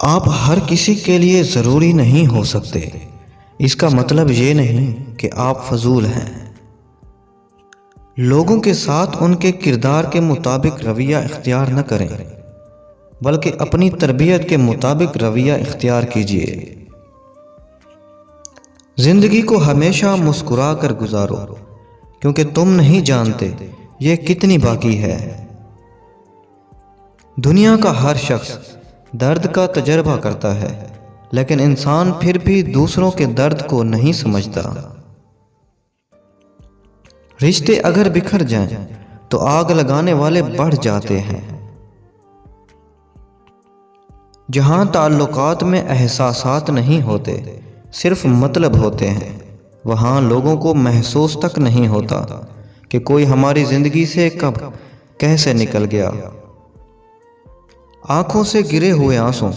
آپ ہر کسی کے لیے ضروری نہیں ہو سکتے۔ اس کا مطلب یہ نہیں کہ آپ فضول ہیں۔ لوگوں کے ساتھ ان کے کردار کے مطابق رویہ اختیار نہ کریں، بلکہ اپنی تربیت کے مطابق رویہ اختیار کیجیے۔ زندگی کو ہمیشہ مسکرا کر گزارو، کیونکہ تم نہیں جانتے یہ کتنی باقی ہے۔ دنیا کا ہر شخص درد کا تجربہ کرتا ہے، لیکن انسان پھر بھی دوسروں کے درد کو نہیں سمجھتا۔ رشتے اگر بکھر جائیں تو آگ لگانے والے بڑھ جاتے ہیں۔ جہاں تعلقات میں احساسات نہیں ہوتے، صرف مطلب ہوتے ہیں، وہاں لوگوں کو محسوس تک نہیں ہوتا کہ کوئی ہماری زندگی سے کب کیسے نکل گیا۔ آنکھوں سے گرے ہوئے آنسوں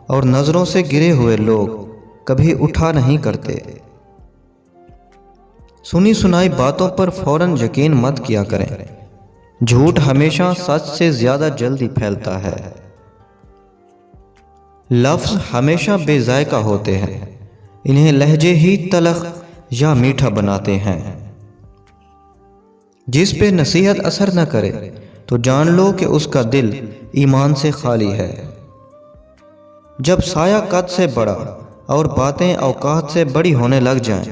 اور نظروں سے گرے ہوئے لوگ کبھی اٹھا نہیں کرتے۔ سنی سنائی باتوں پر فوراً یقین مت کیا کریں۔ جھوٹ ہمیشہ سچ سے زیادہ جلدی پھیلتا ہے۔ لفظ ہمیشہ بے ذائقہ ہوتے ہیں، انہیں لہجے ہی تلخ یا میٹھا بناتے ہیں۔ جس پہ نصیحت اثر نہ کرے تو جان لو کہ اس کا دل ایمان سے خالی ہے۔ جب سایہ قد سے بڑا اور باتیں اوقات سے بڑی ہونے لگ جائیں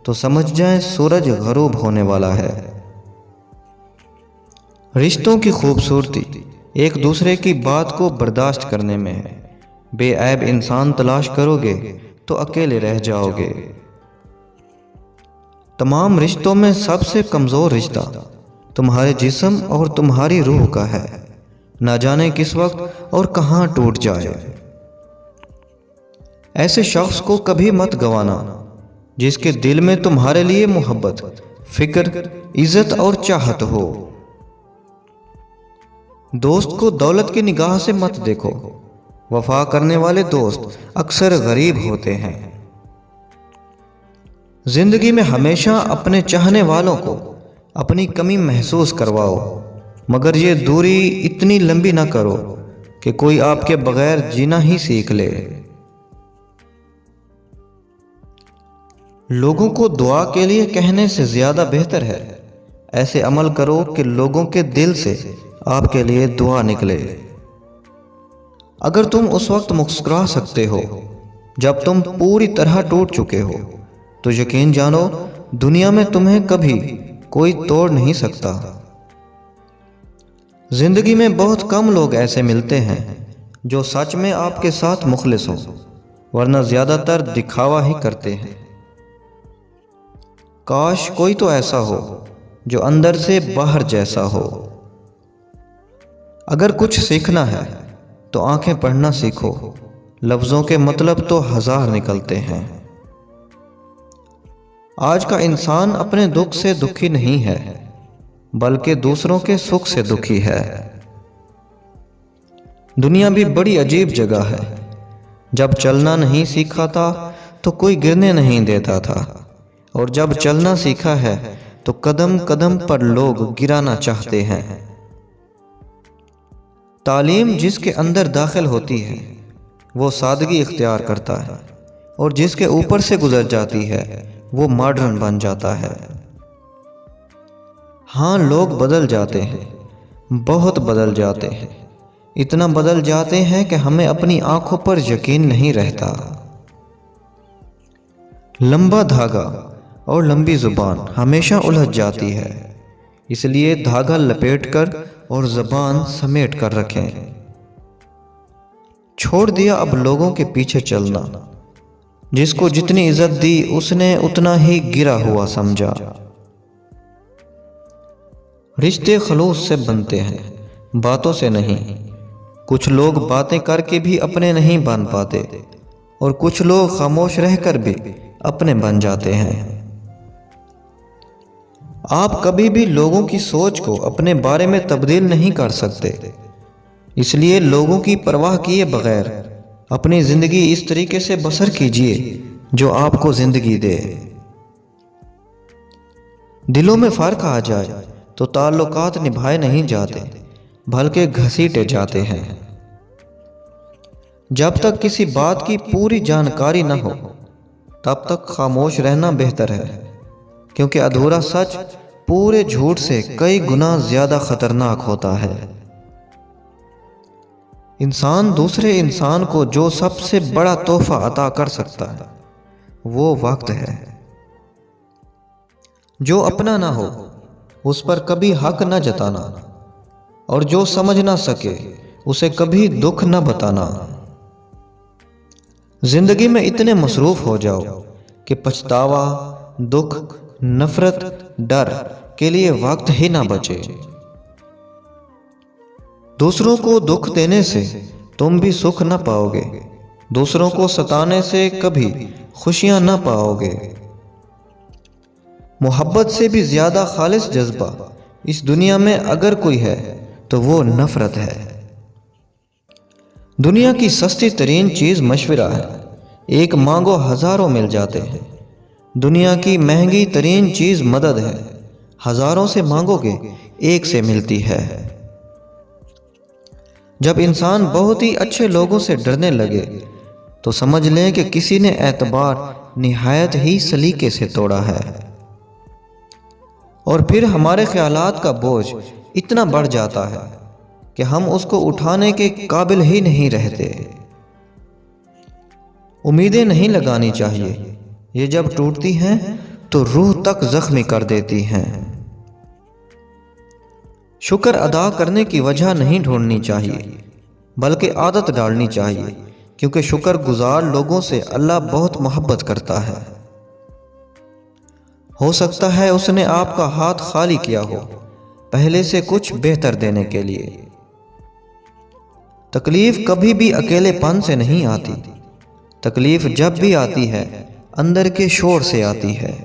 تو سمجھ جائیں سورج غروب ہونے والا ہے۔ رشتوں کی خوبصورتی ایک دوسرے کی بات کو برداشت کرنے میں ہے۔ بے عیب انسان تلاش کرو گے تو اکیلے رہ جاؤ گے۔ تمام رشتوں میں سب سے کمزور رشتہ تمہارے جسم اور تمہاری روح کا ہے، نہ جانے کس وقت اور کہاں ٹوٹ جائے۔ ایسے شخص کو کبھی مت گوانا جس کے دل میں تمہارے لیے محبت، فکر، عزت اور چاہت ہو۔ دوست کو دولت کی نگاہ سے مت دیکھو، وفا کرنے والے دوست اکثر غریب ہوتے ہیں۔ زندگی میں ہمیشہ اپنے چاہنے والوں کو اپنی کمی محسوس کرواؤ، مگر یہ دوری اتنی لمبی نہ کرو کہ کوئی آپ کے بغیر جینا ہی سیکھ لے۔ لوگوں کو دعا کے لیے کہنے سے زیادہ بہتر ہے ایسے عمل کرو کہ لوگوں کے دل سے آپ کے لیے دعا نکلے۔ اگر تم اس وقت مسکرا سکتے ہو جب تم پوری طرح ٹوٹ چکے ہو، تو یقین جانو دنیا میں تمہیں کبھی کوئی توڑ نہیں سکتا۔ زندگی میں بہت کم لوگ ایسے ملتے ہیں جو سچ میں آپ کے ساتھ مخلص ہو، ورنہ زیادہ تر دکھاوا ہی کرتے ہیں۔ کاش کوئی تو ایسا ہو جو اندر سے باہر جیسا ہو۔ اگر کچھ سیکھنا ہے تو آنکھیں پڑھنا سیکھو، لفظوں کے مطلب تو ہزار نکلتے ہیں۔ آج کا انسان اپنے دکھ سے دکھی نہیں ہے، بلکہ دوسروں کے سکھ سے دکھی ہے۔ دنیا بھی بڑی عجیب جگہ ہے۔ جب چلنا نہیں سیکھا تھا تو کوئی گرنے نہیں دیتا تھا، اور جب چلنا سیکھا ہے تو قدم قدم پر لوگ گرانا چاہتے ہیں۔ تعلیم جس کے اندر داخل ہوتی ہے وہ سادگی اختیار کرتا ہے، اور جس کے اوپر سے گزر جاتی ہے وہ ماڈرن بن جاتا ہے۔ ہاں، لوگ بدل جاتے ہیں، بہت بدل جاتے ہیں، اتنا بدل جاتے ہیں کہ ہمیں اپنی آنکھوں پر یقین نہیں رہتا۔ لمبا دھاگا اور لمبی زبان ہمیشہ الجھ جاتی ہے، اس لیے دھاگا لپیٹ کر اور زبان سمیٹ کر رکھیں۔ چھوڑ دیا اب لوگوں کے پیچھے چلنا، جس کو جتنی عزت دی اس نے اتنا ہی گرا ہوا سمجھا۔ رشتے خلوص سے بنتے ہیں، باتوں سے نہیں۔ کچھ لوگ باتیں کر کے بھی اپنے نہیں بن پاتے، اور کچھ لوگ خاموش رہ کر بھی اپنے بن جاتے ہیں۔ آپ کبھی بھی لوگوں کی سوچ کو اپنے بارے میں تبدیل نہیں کر سکتے، اس لیے لوگوں کی پرواہ کیے بغیر اپنی زندگی اس طریقے سے بسر کیجیے جو آپ کو زندگی دے۔ دلوں میں فرق آ جائے تو تعلقات نبھائے نہیں جاتے، بلکہ گھسیٹے جاتے ہیں۔ جب تک کسی بات کی پوری جانکاری نہ ہو تب تک خاموش رہنا بہتر ہے، کیونکہ ادھورا سچ پورے جھوٹ سے کئی گنا زیادہ خطرناک ہوتا ہے۔ انسان دوسرے انسان کو جو سب سے بڑا تحفہ عطا کر سکتا ہے وہ وقت ہے۔ جو اپنا نہ ہو اس پر کبھی حق نہ جتانا، اور جو سمجھ نہ سکے اسے کبھی دکھ نہ بتانا۔ زندگی میں اتنے مصروف ہو جاؤ کہ پچھتاوا، دکھ، نفرت، ڈر کے لیے وقت ہی نہ بچے۔ دوسروں کو دکھ دینے سے تم بھی سکھ نہ پاؤ گے، دوسروں کو ستانے سے کبھی خوشیاں نہ پاؤ گے۔ محبت سے بھی زیادہ خالص جذبہ اس دنیا میں اگر کوئی ہے تو وہ نفرت ہے۔ دنیا کی سستی ترین چیز مشورہ ہے، ایک مانگو ہزاروں مل جاتے ہیں۔ دنیا کی مہنگی ترین چیز مدد ہے، ہزاروں سے مانگو گے ایک سے ملتی ہے۔ جب انسان بہت ہی اچھے لوگوں سے ڈرنے لگے تو سمجھ لیں کہ کسی نے اعتبار نہایت ہی سلیقے سے توڑا ہے، اور پھر ہمارے خیالات کا بوجھ اتنا بڑھ جاتا ہے کہ ہم اس کو اٹھانے کے قابل ہی نہیں رہتے۔ امیدیں نہیں لگانی چاہیے، یہ جب ٹوٹتی ہیں تو روح تک زخمی کر دیتی ہیں۔ شکر ادا کرنے کی وجہ نہیں ڈھونڈنی چاہیے بلکہ عادت ڈالنی چاہیے، کیونکہ شکر گزار لوگوں سے اللہ بہت محبت کرتا ہے۔ ہو سکتا ہے اس نے آپ کا ہاتھ خالی کیا ہو پہلے سے کچھ بہتر دینے کے لیے۔ تکلیف کبھی بھی اکیلے پن سے نہیں آتی، تکلیف جب بھی آتی ہے اندر کے شور سے آتی ہے۔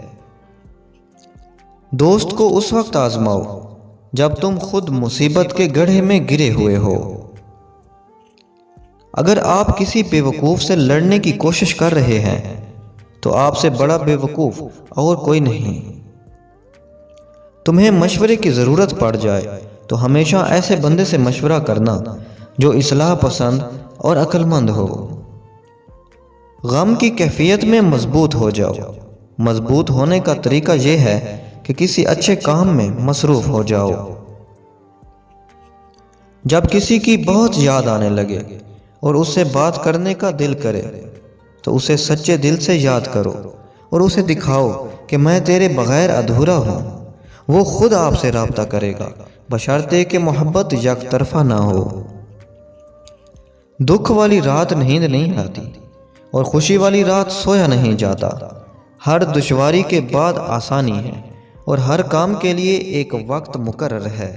دوست کو اس وقت آزماؤ جب تم خود مصیبت کے گڑھے میں گرے ہوئے ہو۔ اگر آپ کسی بے وقوف سے لڑنے کی کوشش کر رہے ہیں تو آپ سے بڑا بے وقوف اور کوئی نہیں۔ تمہیں مشورے کی ضرورت پڑ جائے تو ہمیشہ ایسے بندے سے مشورہ کرنا جو اصلاح پسند اور عقل مند ہو۔ غم کی کیفیت میں مضبوط ہو جاؤ۔ مضبوط ہونے کا طریقہ یہ ہے کہ کسی اچھے کام میں مصروف ہو جاؤ۔ جب کسی کی بہت یاد آنے لگے اور اس سے بات کرنے کا دل کرے تو اسے سچے دل سے یاد کرو اور اسے دکھاؤ کہ میں تیرے بغیر ادھورا ہوں۔ وہ خود آپ سے رابطہ کرے گا بشرطے کہ محبت یک طرفہ نہ ہو۔ دکھ والی رات نیند نہیں آتی اور خوشی والی رات سویا نہیں جاتا۔ ہر دشواری کے بعد آسانی ہے اور ہر کام کے لیے ایک وقت مقرر ہے۔